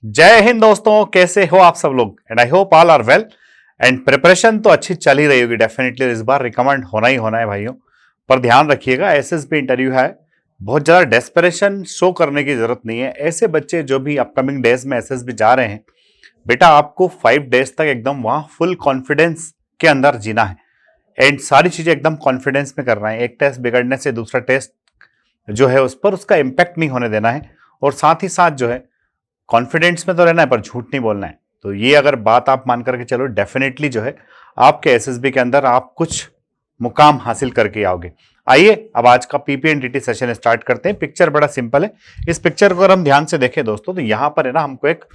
जय हिंद दोस्तों, कैसे हो आप सब लोग। And I hope all are well. And preparation तो अच्छी चल ही रही होगी डेफिनेटली। इस बार रिकमेंड होना ही होना है भाइयों। पर ध्यान रखिएगा, एसएसबी इंटरव्यू है, बहुत ज्यादा डेस्परेशन शो करने की जरूरत नहीं है। ऐसे बच्चे जो भी अपकमिंग डेज में एसएसबी जा रहे हैं, बेटा आपको 5 डेज तक एकदम वहां फुल कॉन्फिडेंस के अंदर जीना है। एंड सारी चीजें एकदम कॉन्फिडेंस में करना है। एक टेस्ट बिगड़ने से दूसरा टेस्ट जो है उस पर उसका इंपैक्ट नहीं होने देना है। और साथ ही साथ जो है कॉन्फिडेंस में तो रहना है पर झूठ नहीं बोलना है। तो ये अगर बात आप मान करके चलो, डेफिनेटली जो है आपके एसएसबी के अंदर आप कुछ मुकाम हासिल करके आओगे। आइए अब आज का पीपीएनडीटी सेशन स्टार्ट करते हैं। पिक्चर बड़ा सिंपल है। इस पिक्चर को अगर हम ध्यान से देखें दोस्तों, तो यहाँ पर है ना हमको एक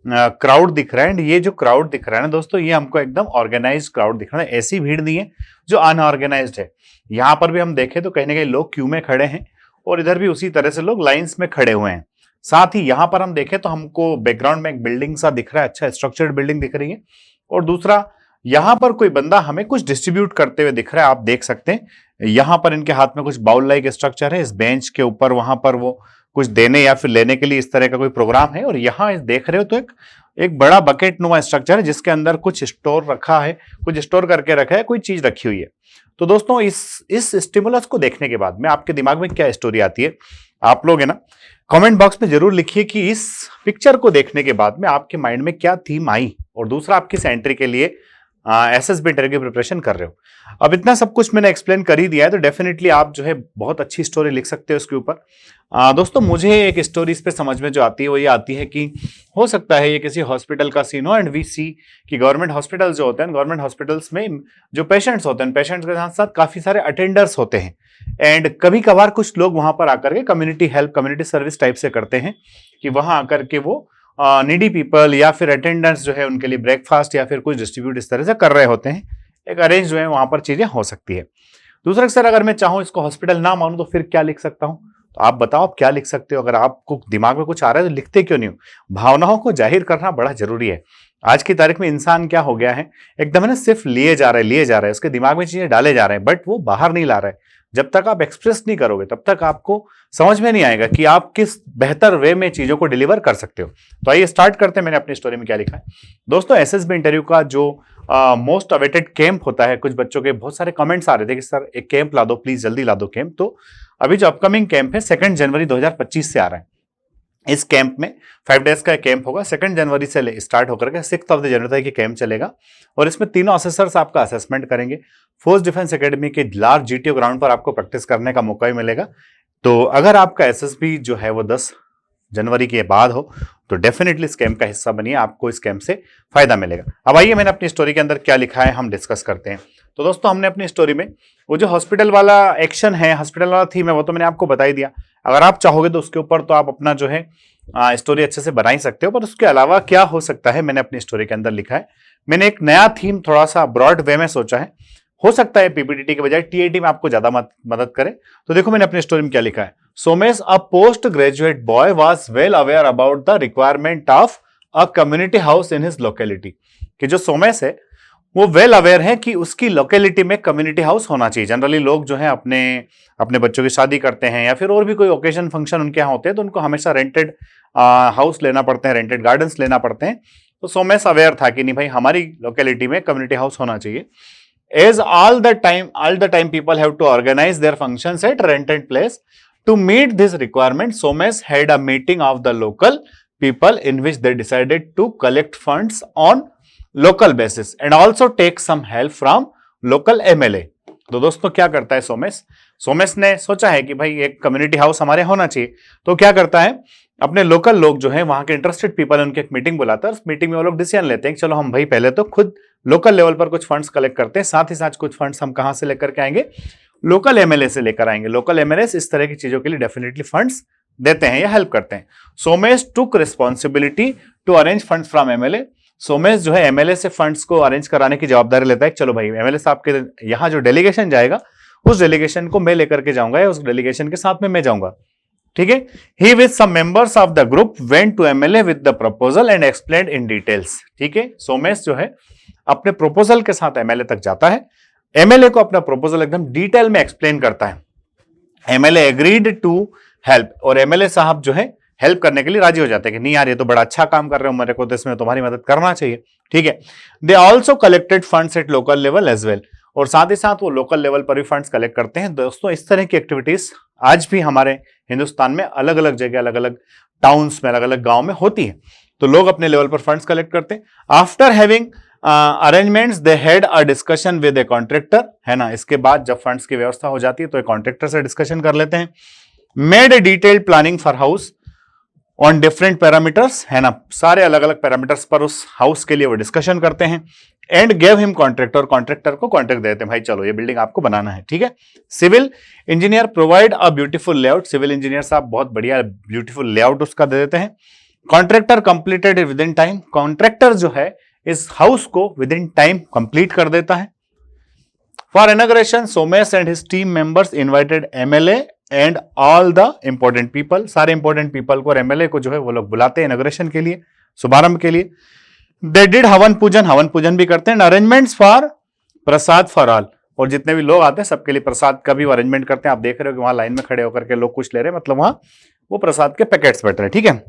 क्राउड दिख रहा है। एंड ये जो क्राउड दिख रहा है ना दोस्तों, ये हमको एकदम ऑर्गेनाइज्ड क्राउड दिख रहा है। ऐसी भीड़ नहीं है जो अनऑर्गेनाइज्ड है। यहाँ पर भी हम देखें तो कहीं ना कहीं लोग क्यू में खड़े हैं और इधर भी उसी तरह से लोग लाइंस में खड़े हुए हैं। साथ ही यहां पर हम देखें तो हमको बैकग्राउंड में एक बिल्डिंग सा दिख रहा है, अच्छा स्ट्रक्चर्ड बिल्डिंग दिख रही है। और दूसरा, यहां पर कोई बंदा हमें कुछ डिस्ट्रीब्यूट करते हुए दिख रहा है। आप देख सकते हैं यहां पर इनके हाथ में कुछ बाउल लाइक स्ट्रक्चर है। इस बेंच के ऊपर वहां पर वो कुछ देने या फिर लेने के लिए इस तरह का कोई प्रोग्राम है। और यहाँ देख रहे हो तो एक बड़ा बकेट नुमा स्ट्रक्चर है जिसके अंदर कुछ स्टोर रखा है, कुछ स्टोर करके रखा है, कोई चीज रखी हुई है। तो दोस्तों इस स्टिमुलस को देखने के बाद में आपके दिमाग में क्या स्टोरी आती है, आप लोग है ना कमेंट बॉक्स में जरूर लिखिए कि इस पिक्चर को देखने के बाद में आपके माइंड में क्या थीम आई। और दूसरा, आप किस एंट्री के लिए एसएसबी इंटरव्यू की प्रिपरेशन कर रहे हो। अब इतना सब कुछ मैंने एक्सप्लेन कर ही दिया है, तो डेफिनेटली आप जो है बहुत अच्छी स्टोरी लिख सकते हो उसके ऊपर। दोस्तों मुझे एक स्टोरी इस पे समझ में जो आती है वो ये आती है कि हो सकता है ये किसी हॉस्पिटल का सीन हो। एंड वी सी कि गवर्नमेंट हॉस्पिटल जो होते हैं, गवर्नमेंट हॉस्पिटल्स में जो पेशेंट्स होते हैं, पेशेंट्स के साथ साथ काफी सारे अटेंडर्स होते हैं। एंड कभी कभार कुछ लोग वहां पर आकर के community help, community service type से करते हैं कि वहां आकर के वो नीडी पीपल या फिर अटेंडेंट्स जो है उनके लिए ब्रेकफास्ट या फिर कुछ डिस्ट्रीब्यूट इस तरह से कर रहे होते हैं। एक अरेंज जो है वहां पर चीजें हो सकती है। दूसरा सर, अगर मैं चाहूं इसको हॉस्पिटल ना मानूं तो फिर क्या लिख सकता हूं। तो आप बताओ आप क्या लिख सकते हो। अगर आपको दिमाग में कुछ आ रहा है तो लिखते क्यों नहीं हो। भावनाओं को जाहिर करना बड़ा जरूरी है। आज की तारीख में इंसान क्या हो गया है, एकदम है ना सिर्फ लिए जा रहा है, उसके दिमाग में चीजें डाले जा रहे हैं बट वो बाहर नहीं ला रहा है। जब तक आप एक्सप्रेस नहीं करोगे तब तक आपको समझ में नहीं आएगा कि आप किस बेहतर वे में चीजों को डिलीवर कर सकते हो। तो आइए स्टार्ट करते हैं। मैंने अपनी स्टोरी में क्या लिखा है दोस्तों। एसएसबी इंटरव्यू का जो मोस्ट अवेटेड कैंप होता है, कुछ बच्चों के बहुत सारे कमेंट्स आ रहे थे कि सर एक कैंप ला दो प्लीज, जल्दी ला दो कैंप। तो अभी जो अपकमिंग कैंप है 2 जनवरी 2025 से आ रहा है। इस कैंप में 5 डेज का कैंप होगा। 2 जनवरी से स्टार्ट होकर के 6 जनवरी तक ये कैंप चलेगा। और इसमें तीनों असेसर्स आपका असेसमेंट करेंगे। फोर्स डिफेंस एकेडमी के लार्ज जीटीओ ग्राउंड पर आपको प्रैक्टिस करने का मौका भी मिलेगा। तो अगर आपका एसएसबी जो है वो 10 जनवरी के बाद हो तो डेफिनेटली इस कैंप का हिस्सा बनिए, आपको इस कैंप से फायदा मिलेगा। अब आइए मैंने अपनी स्टोरी के अंदर क्या लिखा है हम डिस्कस करते हैं। तो दोस्तों हमने अपनी स्टोरी में वो जो हॉस्पिटल वाला एक्शन है, हॉस्पिटल वाला थीम है, वो तो मैंने आपको बता ही दिया। अगर आप चाहोगे तो उसके ऊपर तो आप अपना जो है स्टोरी अच्छे से बना ही सकते हो। पर उसके अलावा क्या हो सकता है मैंने अपनी स्टोरी के अंदर लिखा है। मैंने एक नया थीम थोड़ा सा ब्रॉड वे में सोचा है। हो सकता है पीपीटीटी के बजाय टीएटी में आपको ज्यादा मदद करे। तो देखो मैंने अपनी स्टोरी में क्या लिखा है। सोमेश, अ post graduate boy, was well aware about the requirement of a community house in his locality. कि जो सोमेश है वो वेल अवेयर है कि उसकी लोकेलिटी में कम्युनिटी हाउस होना चाहिए। जनरली लोग जो है अपने अपने बच्चों की शादी करते हैं या फिर और भी कोई ओकेजन फंक्शन उनके यहाँ होते हैं तो उनको हमेशा रेंटेड हाउस लेना पड़ते हैं, रेंटेड गार्डन्स लेना पड़ते हैं। तो सोमेश अवेयर था कि नहीं भाई हमारी लोकेलिटी में कम्युनिटी हाउस होना चाहिए। As all the time people have to organize their functions at rented place. To meet this requirement, Somesh had a meeting of the local people in which they decided to collect funds on local basis and also take some help from local MLA. तो दोस्तों क्या करता है सोमेश, सोमेश ने सोचा है कि भाई एक कम्युनिटी हाउस हमारे होना चाहिए। तो क्या करता है, अपने लोकल लोग जो है वहां के इंटरेस्टेड पीपल उनकी एक मीटिंग बुलाता है। उस मीटिंग में वो लोग डिसीजन लेते हैं कि चलो हम भाई पहले तो खुद लोकल लेवल पर कुछ फंड्स कलेक्ट करते हैं, साथ ही साथ कुछ फंड्स हम कहां से लेकर के आएंगे, लोकल एमएलए से लेकर आएंगे। लोकल एमएलए इस तरह की चीजों के लिए डेफिनेटली फंड्स देते हैं या हेल्प करते हैं। Somesh took responsibility to arrange funds from MLA. Somesh जो है एमएलए से फंड्स को अरेंज कराने की जवाबदारी लेता है। चलो भाई एमएलए साहब के यहाँ जो डेलीगेशन जाएगा उस डेलीगेशन को मैं लेकर के जाऊंगा या उस डेलीगेशन के साथ में मैं जाऊंगा। ठीक है। He with some members of the group went to MLA with the proposal and explained in details. ठीक है। सोमेश जो है अपने प्रपोजल के साथ एमएलए तक जाता है। एमएलए को अपना प्रपोजल एकदम डिटेल में एक्सप्लेन करता है। एमएलए एग्रीड टू हेल्प और एमएलए साहब जो है हेल्प करने के लिए राजी हो जाते हैं कि नहीं यार ये तो बड़ा अच्छा काम कर रहे हो, मेरे को तो इसमें तुम्हारी मदद करना चाहिए, ठीक है। They also collected funds at local level as well, और साथ ही साथ वो लोकल लेवल पर भी फंड्स कलेक्ट करते हैं। दोस्तों इस तरह की एक्टिविटीज आज भी हमारे हिंदुस्तान में अलग अलग जगह, अलग अलग टाउन्स में, अलग अलग गांव में होती है। तो लोग अपने लेवल पर फंड्स कलेक्ट करते हैं। After having arrangements they had a discussion with a contractor, है ना। इसके बाद जब फंड्स की व्यवस्था हो जाती है तो एक कॉन्ट्रैक्टर से डिस्कशन कर लेते हैं। Made a detailed planning for house on different parameters, है ना। सारे अलग अलग पैरामीटर्स पर उस हाउस के लिए वो डिस्कशन करते हैं। And gave him contractor, contractor को कॉन्ट्रैक्ट देते हैं, भाई चलो ये बिल्डिंग आपको बनाना है, ठीक है। Civil engineer provide a beautiful layout, civil engineer साहब बहुत बढ़िया ब्यूटीफुल लेआउट उसका दे देते हैं। Contractor completed within time, contractor जो है इस हाउस को विद इन टाइम कंप्लीट कर देता है। For inauguration Somesh and his team members invited MLA and all the important people, सारे इंपॉर्टेंट पीपल को और एमएलए को जो है वो लोग बुलाते हैं इनॉग्रेशन के लिए, शुभारंभ के लिए। दे डिड हवन पूजन भी करते हैं। Arrangements for Prasad for all, और जितने भी लोग आते हैं सबके लिए प्रसाद का भी अरेंजमेंट करते हैं। आप देख रहे हो कि वहां लाइन में खड़े होकर के लोग कुछ ले रहे हैं, मतलब वहां वो प्रसाद के पैकेट्स बैठ रहे हैं, ठीक है।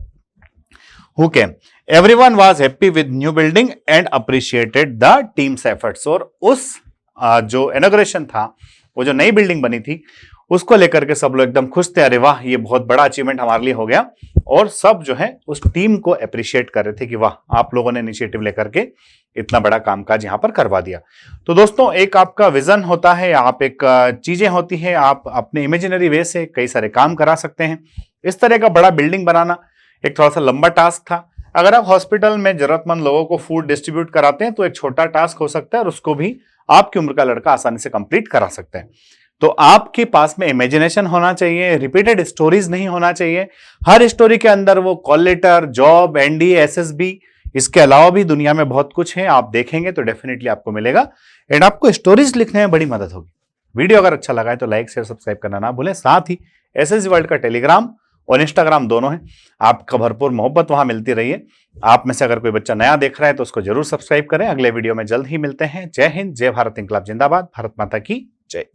Who came, everyone was happy with new building and appreciated the teams efforts, और उस जो इनॉग्रेशन था, वो जो नई बिल्डिंग बनी थी उसको लेकर के सब लोग एकदम खुश थे, अरे वाह ये बहुत बड़ा अचीवमेंट हमारे लिए हो गया। और सब जो है उस टीम को अप्रिशिएट कर रहे थे कि वाह आप लोगों ने इनिशिएटिव लेकर के इतना बड़ा कामकाज यहां पर करवा दिया। तो दोस्तों एक आपका विजन होता है, आप एक चीजें होती है, आप अपने इमेजिनरी वे से कई सारे काम करा सकते हैं। इस तरह का बड़ा बिल्डिंग बनाना एक थोड़ा सा लंबा टास्क था। अगर आप हॉस्पिटल में जरूरतमंद लोगों को फूड डिस्ट्रीब्यूट कराते हैं तो एक छोटा टास्क हो सकता है, और उसको भी आपकी उम्र का लड़का आसानी से कंप्लीट करा सकते हैं। तो आपके पास में इमेजिनेशन होना चाहिए, रिपीटेड स्टोरीज नहीं होना चाहिए। हर स्टोरी के अंदर वो call letter, job, NDA, SSB, इसके अलावा भी दुनिया में बहुत कुछ है, आप देखेंगे तो डेफिनेटली आपको मिलेगा। एंड आपको स्टोरीज लिखने में बड़ी मदद होगी। वीडियो अगर अच्छा लगा है तो लाइक शेयर सब्सक्राइब करना ना भूलें। साथ ही एसएसजी वर्ल्ड का टेलीग्राम और इंस्टाग्राम दोनों है, आपका भरपूर मोहब्बत वहां मिलती रही है। आप में से अगर कोई बच्चा नया देख रहा है तो उसको जरूर सब्सक्राइब करें। अगले वीडियो में जल्द ही मिलते हैं। जय हिंद, जय भारत, इंकलाब जिंदाबाद, भारत माता की जय।